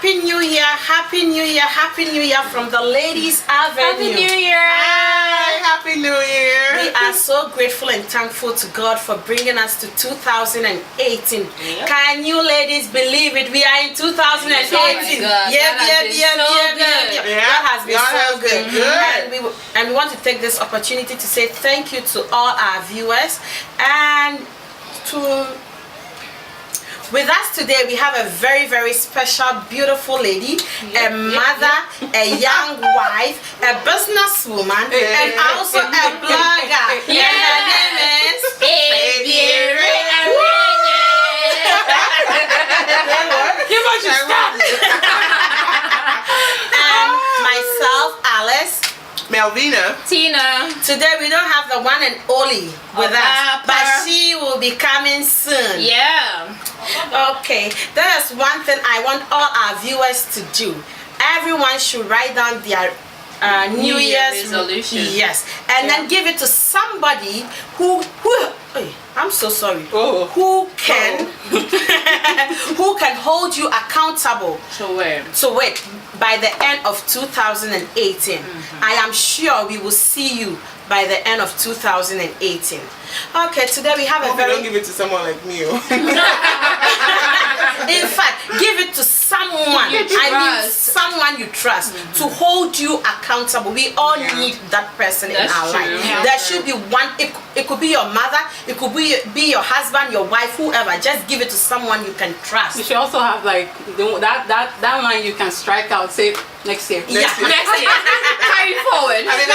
Happy New Year, Happy New Year, Happy New Year from the Ladies Avenue. Happy New Year. Hi, Happy New Year. We are so grateful and thankful to God for bringing us to 2018. Yep. Can you ladies believe it? We are in 2018. Oh my God, Yeah. Yeah, That has been God so has good. been good. And we want to take this opportunity to say thank you to all our viewers and to... With us today, we have a very, very special, beautiful lady, a mother, a young wife, a businesswoman, and also a blogger. And her name is and myself, Alice. Melvina. Tina. Today we don't have the one and only with us, but she will be coming soon. Yeah. Okay, that is one thing I want all our viewers to do. Everyone should write down their New Year's resolution. Yes, and then give it to somebody who I'm so sorry. Oh. Who can who can hold you accountable So where? to it by the end of 2018. I am sure we will see you by the end of 2018. Okay, today we have a Hope you very... don't give it to someone like me. In fact, give it to someone. You I mean, trust. someone you trust to hold you accountable. We all need that person in That's our true. life. Yeah. There should be one. It could be your mother. It could be your husband, your wife, whoever. Just give it to someone you can trust. You should also have like that line you can strike out. Say next year. Yeah. Next year. Carry forward. I mean,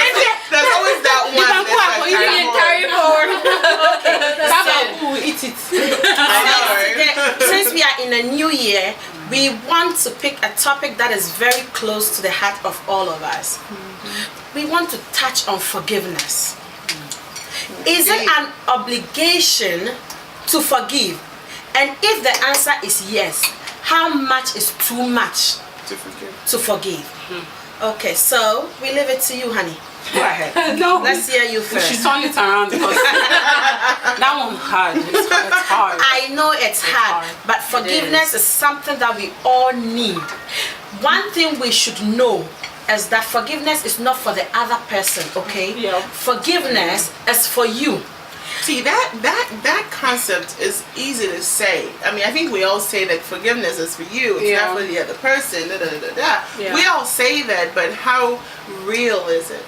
there's always that one. You can that's quack, like you kind can of Carry forward. How about who will eat it? I know, right? Since we are in a new year, we want to pick a topic that is very close to the heart of all of us. We want to touch on forgiveness. Is it an obligation to forgive? And if the answer is yes, how much is too much To forgive. to forgive? Okay, so we leave it to you, honey. Go ahead. No. Let's hear you We first. should turn it around because that one hard. It's hard. I know it's hard, but forgiveness is something that we all need. One thing we should know is that forgiveness is not for the other person, okay? Yeah. Forgiveness is for you. See, that concept is easy to say. I mean, I think we all say that forgiveness is for you. It's not for the other person. Yeah. We all say that, but how real is it?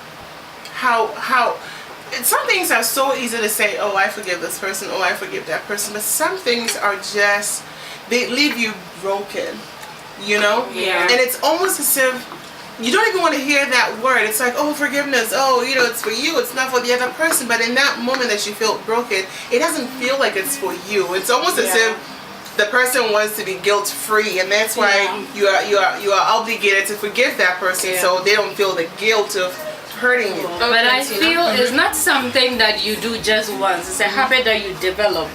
Some things are so easy to say, oh, I forgive this person, oh, I forgive that person, but some things are just, they leave you broken, you know? Yeah. And it's almost as if you don't even want to hear that word. It's like, oh, forgiveness, oh, you know, it's for you, it's not for the other person. But in that moment that you feel broken, it doesn't feel like it's for you. It's almost as if the person wants to be guilt-free, and that's why you are obligated to forgive that person, so they don't feel the guilt of hurting you. But I feel it's not something that you do just once. It's a habit that you develop.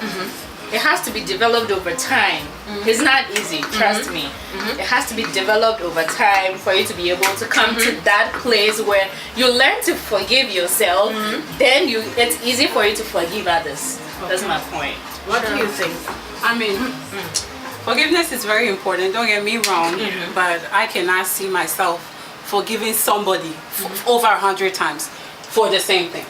It has to be developed over time. It's not easy, trust me. It has to be developed over time for you to be able to come to that place where you learn to forgive yourself. Then it's easy for you to forgive others. That's my point. What do you think? I mean, forgiveness is very important. Don't get me wrong, but I cannot see myself forgiving somebody over 100 times for the same thing.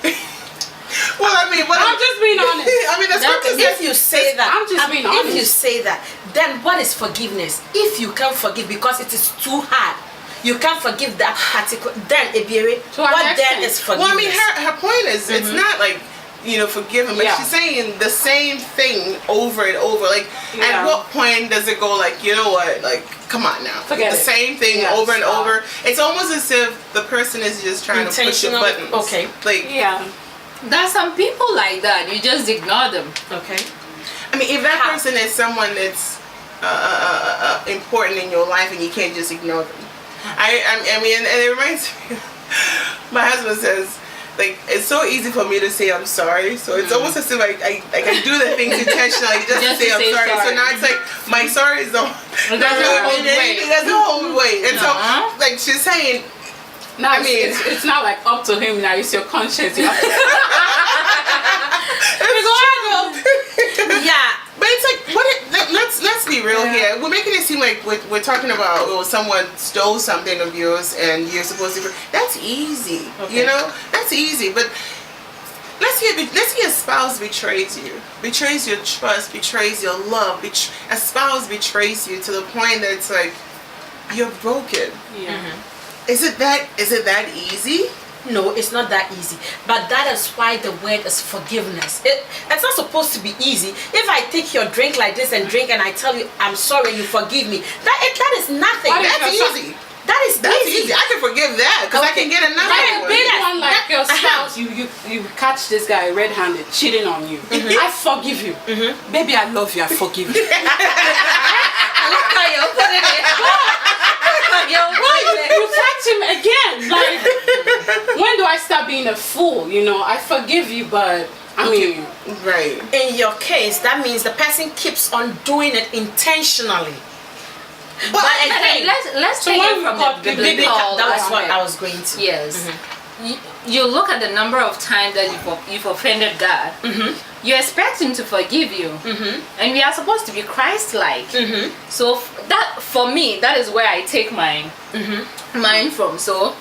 Well, I mean, I'm just being honest. I mean, the scripture If you say that, I'm just being honest. if you say that, then what is forgiveness? If you can't forgive because it is too hard, you can't forgive that particular, then Ebiere, what then is forgiveness? Well, I mean, her point is, it's not like, you know, forgiven, but she's saying the same thing over and over. Like, at what point does it go like, you know what, like, come on now. Forget the it. same thing over and over. It's almost as if the person is just trying to push your buttons. Okay. Like, There's some people like that. You just ignore them. Okay. I mean, if that person is someone that's important in your life and you can't just ignore them. I mean, and it reminds me, my husband says, like, it's so easy for me to say I'm sorry. So it's almost as if I do the things intentionally just to say I'm sorry. So now it's like, my sorry doesn't hold weight. It doesn't hold weight. And so, like, she's saying, Now, I mean, it's not like up to him now. It's your conscience. You have to... Yeah. But it's like, let's let's be real here. We're making it seem like we're talking about someone stole something of yours and you're supposed to. That's easy, you know. That's easy. But let's say a spouse betrays you, betrays your trust, betrays your love. A spouse betrays you to the point that it's like you're broken. Yeah. Is it that easy? No, it's not that easy. But that is why the word is forgiveness. It's not supposed to be easy. If I take your drink like this and drink and I tell you I'm sorry, you forgive me. That is nothing. That's easy. That's easy. I can forgive that because I can get another Right, one. big one like your spouse, you catch this guy red-handed cheating on you. I forgive you, baby. I love you. I forgive you. I like how you're putting it. You catch him again. Like, when do I stop being a fool? You know, I forgive you, but I mean, Right. In your case, that means the person keeps on doing it intentionally. But again, let's So take when it we from got the biblical, biblical that was what aspect. I was going to. Yes. You look at the number of times that you've offended God. You expect Him to forgive you, and we are supposed to be Christ-like. So that, for me, that is where I take mine from. So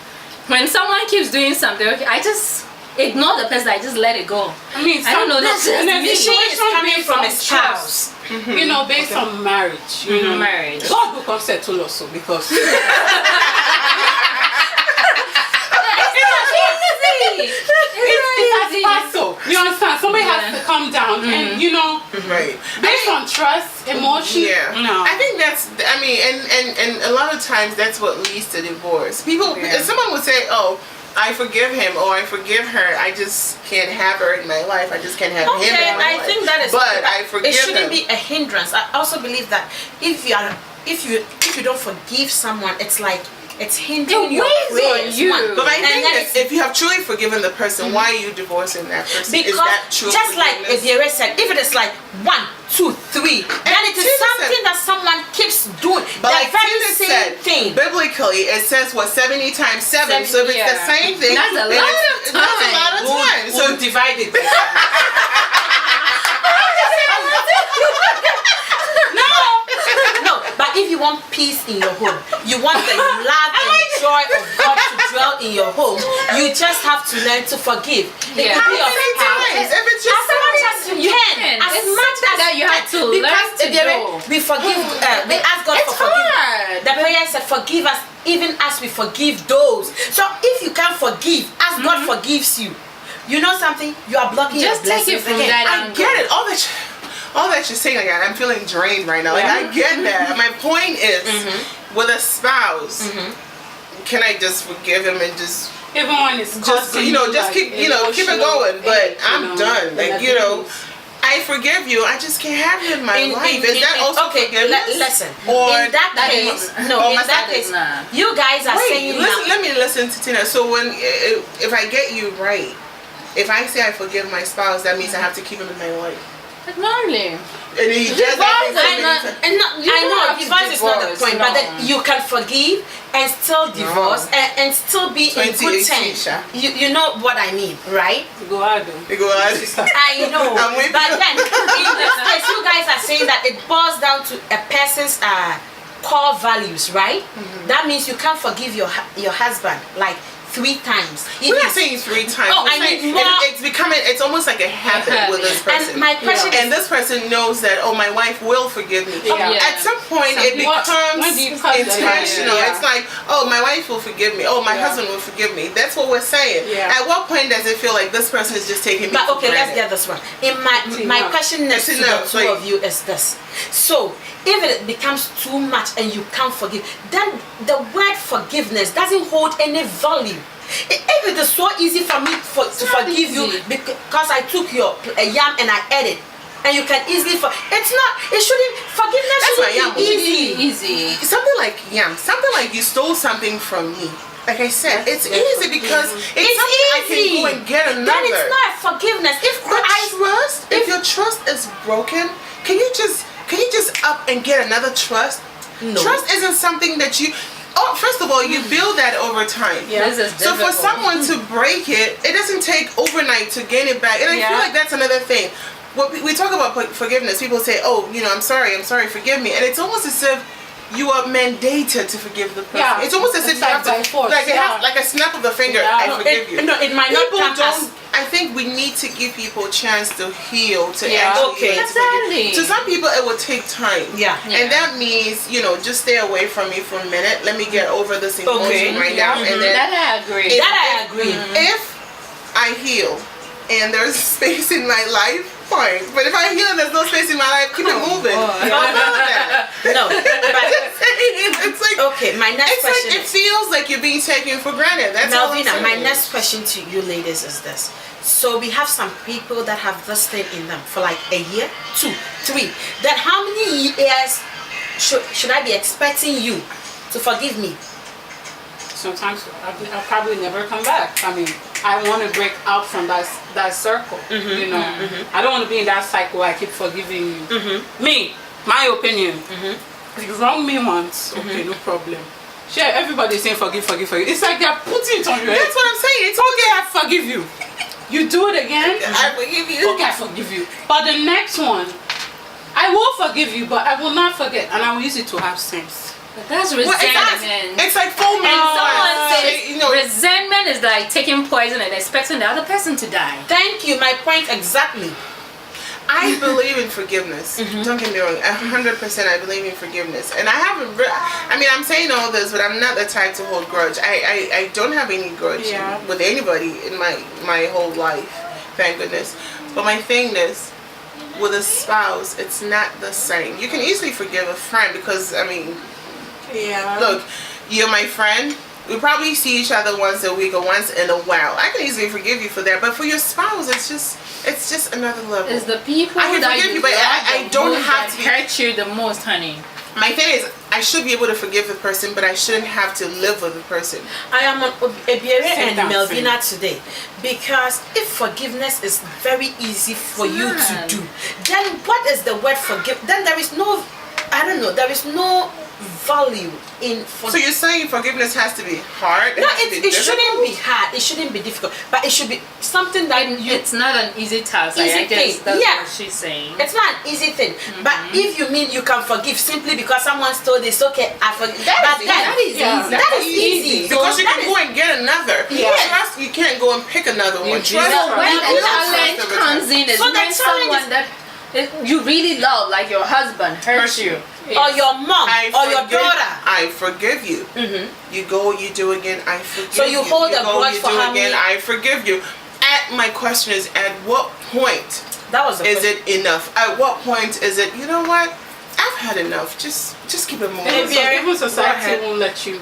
when someone keeps doing something, okay, I just ignore the person. I just let it go. I mean, I don't know. That's just and then me. the She is situation coming based from on a spouse. trust, you know, based on marriage. You know, Marriage. God will come settle us so because. It's so. You understand? Somebody has to come down and, you know, Right. based on trust, emotion. Yeah. No. I think that's. I mean, and a lot of times that's what leads to divorce. People. Yeah. Someone would say, "Oh, I forgive him or I forgive her. I just can't have her in my life. I just can't have him Okay, in my I life." think that is. But I forgive It shouldn't him. be a hindrance. I also believe that if you don't forgive someone, it's like it's hindering your weighs on prayers. you. one. But my And thing then is, if you have truly forgiven the person, why are you divorcing that person? Is because that true just like forgiveness? Ebiere said, if it is like 1, 2, 3, then it is Tina something said- that someone keeps doing. But the like very Tina same said, thing. biblically it says what 70 times 7. So if it's the Yeah. same thing, That's a then lot it's- of That's a lot of time. time. So divide it. No, but if you want peace in your home, you want the love and joy of God to dwell in your home, you just have to learn to forgive. It Yeah. could be How your many spouse. times? If it's just As much as you can, as It's much something as that you have to learn because to Ebiere, do. we forgive. We ask God It's for forgiveness. hard. The prayer said, "Forgive us, even as we forgive those." So if you can't forgive, as God forgives you, you know something, you are blocking Just your take it blessings from again. that I angle. get it. All that you're saying, like I'm feeling drained right now. Like I get that. My point is, with a spouse, can I just forgive him and just Even when it's costing just keep keep it going? But I'm done. Like I forgive you. I just can't have you in my life. Is that also okay? forgiveness? Listen. Or in that that case, is- no. Oh, In my that son case, is not. you guys are saying listen, now. let me listen to Tina. So when if I get you right, if I say I forgive my spouse, that means I have to keep him in my life. Normally. And he does Divorce that is thing not- so many times. And You I don't know have to divorce is not the divorce, point, but no. that you can forgive and still divorce and still be in good 2018, terms. Sha. You know what I mean, right? Go ahead. You go out. I know. I'm with But you. then in this case, you guys are saying that it boils down to a person's core values, right? That means you can't forgive your husband like 3 times. We're not saying 3 times. Oh, We're I saying mean more. it's almost like a habit with this person. And my question And is, this person knows that, oh, my wife will forgive me. Yeah. At some point, it What- becomes when do you cut the line? intentional. Yeah. It's like, oh, my wife will forgive me. Oh, my Yeah. husband will forgive me. That's what we're saying. Yeah. At what point does it feel like this person is just taking me but for okay, let's granted? get this one. In my enough. question next to It's the enough, two like- of you is this. So if it becomes too much and you can't forgive, then the word forgiveness doesn't hold any value. If it is so easy for me to forgive you easy. because I took your yam and I ate it, and you can easily it's not. It shouldn't. Forgiveness That's my shouldn't yam. be easy. Easy. Something like something like you stole something from me. Like I said, it's easy because it's It's something I easy. can go and get another. Then it's not forgiveness. If your trust is broken, can you just up and get another trust? No. Trust isn't something that you. Oh, first of all, you build that over time. Yeah. This is So for difficult. someone to break it, it doesn't take overnight to gain it back. And I feel Yeah. like that's another thing. we talk about forgiveness. People say, "Oh, I'm sorry, forgive me," and it's almost as if you are mandated to forgive the person. Yeah, it's almost as if it's you have like to, by force, like, yeah. like a snap of the finger. Yeah. I forgive you. No, it might not People come don't. as. I think we need to give people a chance to heal, to Yeah. actually Okay. heal, to forgive. Exactly. To some people, it will take time. Yeah. And that means, just stay away from me for a minute. Let me get over this emotion Okay. right now, and then That I agree. If- That I agree. if I heal and there's space in my life, fine. But if I heal and there's no space in my life, keep it moving. No, but It's like okay. My next it's like question it is, feels like you're being taken for granted. That's all I'm Melvina, my saying. next question to you ladies is this. So we have some people that have this thing in them for like a year, 2, 3. Then how many years should I be expecting you to forgive me? Sometimes I'll probably never come back. I mean, I want to break out from that circle. I don't want to be in that cycle where I keep forgiving you. Me, my opinion. If you wrong me once, okay, no problem. Sure, everybody's saying forgive. It's like they're putting it on your head. That's what I'm saying. It's Okay, I forgive you. You do it again. I forgive you. Okay, I forgive you. But the next one, I will forgive you, but I will not forget, and I will use it to have sense. But that's Well, resentment. it's like full And someone says says, resentment is like taking poison and expecting the other person to die. Thank you. My point exactly. I believe in forgiveness. Don't get me wrong. 100% I believe in forgiveness. And I haven't, I'm saying all this, but I'm not the type to hold grudge. I don't have any grudge with anybody in my whole life. Thank goodness. But my thing is, with a spouse, it's not the same. You can easily forgive a friend because, look, you're my friend. We probably see each other once a week or once in a while. I can easily forgive you for that. But for your spouse, it's just another level. It's the people I can that forgive you, but love I the don't most have that to be- hurt you the most, honey. My thing is, I should be able to forgive the person, but I shouldn't have to live with the person. I am on Ebiere and down, Melvina today because if forgiveness is very easy for you to not. do, then what is the word forgive? Then there is no, there is no value in So forgiveness. you're saying forgiveness has to be hard? No, has to be it shouldn't be difficult? hard. It shouldn't be difficult, but it should be something that you. It's not an easy task. Easy I guess thing, that's yeah. what she's saying. It's not an easy thing, but if you mean you can forgive simply because someone stole this, okay, I forgive. That is Yeah, easy. That is easy. Because you That can is- go and get another. Yeah. Trust, you can't go and pick another one. So Trust, when you the don't challenge trust every time. comes in, it's So the when challenge someone is- that you really love, like your husband, hurts you. or your mom or your daughter. I forgive you. You go, you do again, I forgive you. So you hold you a go, grudge you for do how again, many- I forgive you. My question is, at what point That was the is question. it enough? At what point is it, you know what? I've had enough. Just keep it moving. Even, Maybe even Go society ahead. won't let you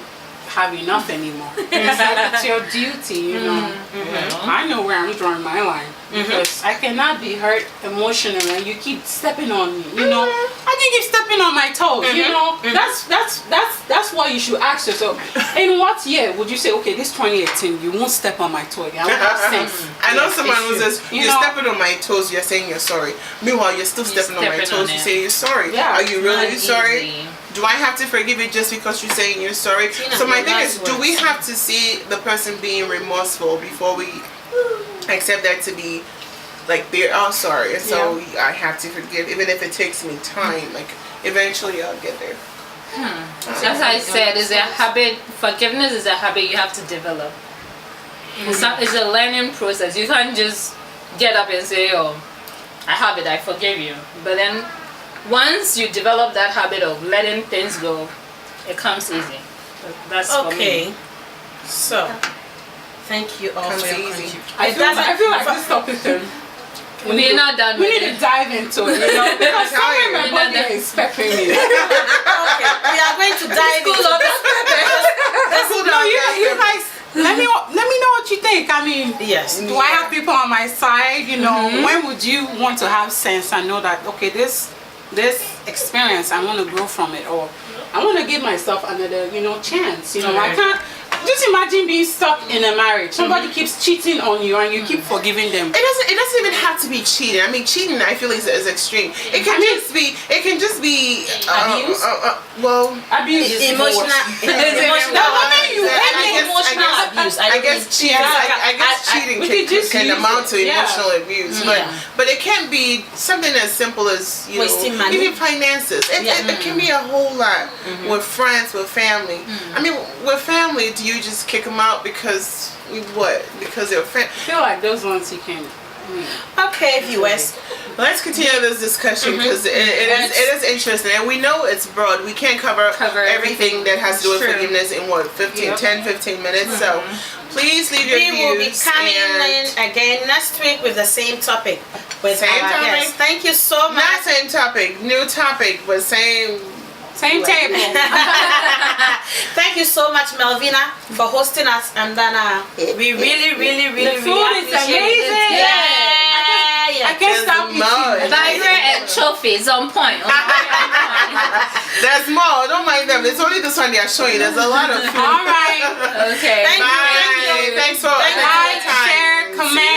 have enough anymore. It's like it's your duty, you know. I know where I'm drawing my line because I cannot be hurt emotionally and you keep stepping on me. You know, I think you're stepping on my toes. You know, that's why you should ask yourself. In what year would you say, okay, this 2018, you won't step on my toe again? I will have sense. I know Yes, someone it who should. says, You you're know- stepping on my toes, you're saying you're sorry. Meanwhile, you're still stepping on my stepping toes, on you it. say you're sorry. Yeah, Are you it's really not sorry? easy. Do I have to forgive you just because you're saying you're sorry? Tina, So my your thing last is, do we words. have to see the person being remorseful before we accept that to be like they are sorry, and so I have to forgive, even if it takes me time. Like eventually, I'll get there. As I said, is a habit. Forgiveness is a habit you have to develop. It's a learning process. You can't just get up and say, "Oh, I have it. I forgive you." But then, once you develop that habit of letting things go, it comes easy. That's for me. Okay, so thank you all Comes for your easy. contribution. I feel like this topic We're not done we with need to it. dive into it, you know, because tell you. somewhere my body is peppering me. Okay, we are going to dive into No, you guys, let me know what you think. I mean, Yes. do I have people on my side? You know, when would you want to have sense and know that, okay, this experience, I want to grow from it, or I want to give myself another, chance. I can't. Just imagine being stuck in a marriage. Somebody keeps cheating on you and you keep forgiving them. It doesn't even have to be cheating. I mean, cheating I feel is extreme. It can just be Abuse? Well, Abuse is Emotional. the worst. Emotional. The moment you hate me emotional abuse. I guess cheating. I guess cheating we could just can use amount to it, yeah. emotional abuse, but it can be something as simple as Wasting money. even finances. It can be a whole lot with friends, with family. I mean, with family, do you just kick them out because because they're friends? I feel like those ones you can. Okay, viewers. Let's continue this discussion because it is interesting, and we know it's broad. We can't cover everything that has to do with forgiveness in 10-15 minutes. So please leave your views. We will be coming in again next week with the same topic. With our guests. Thank you so much. Not same topic, new topic, but same table. Thank you so much, Melvina, for hosting us, and then we really The food is appreciate amazing. it. I can't stop eating. Vibrant and trophies on point. There's more. Don't mind them. It's only this one they are showing. There's a lot of food. All right. Okay. Thank you. Bye. Thanks for Like, share, comment.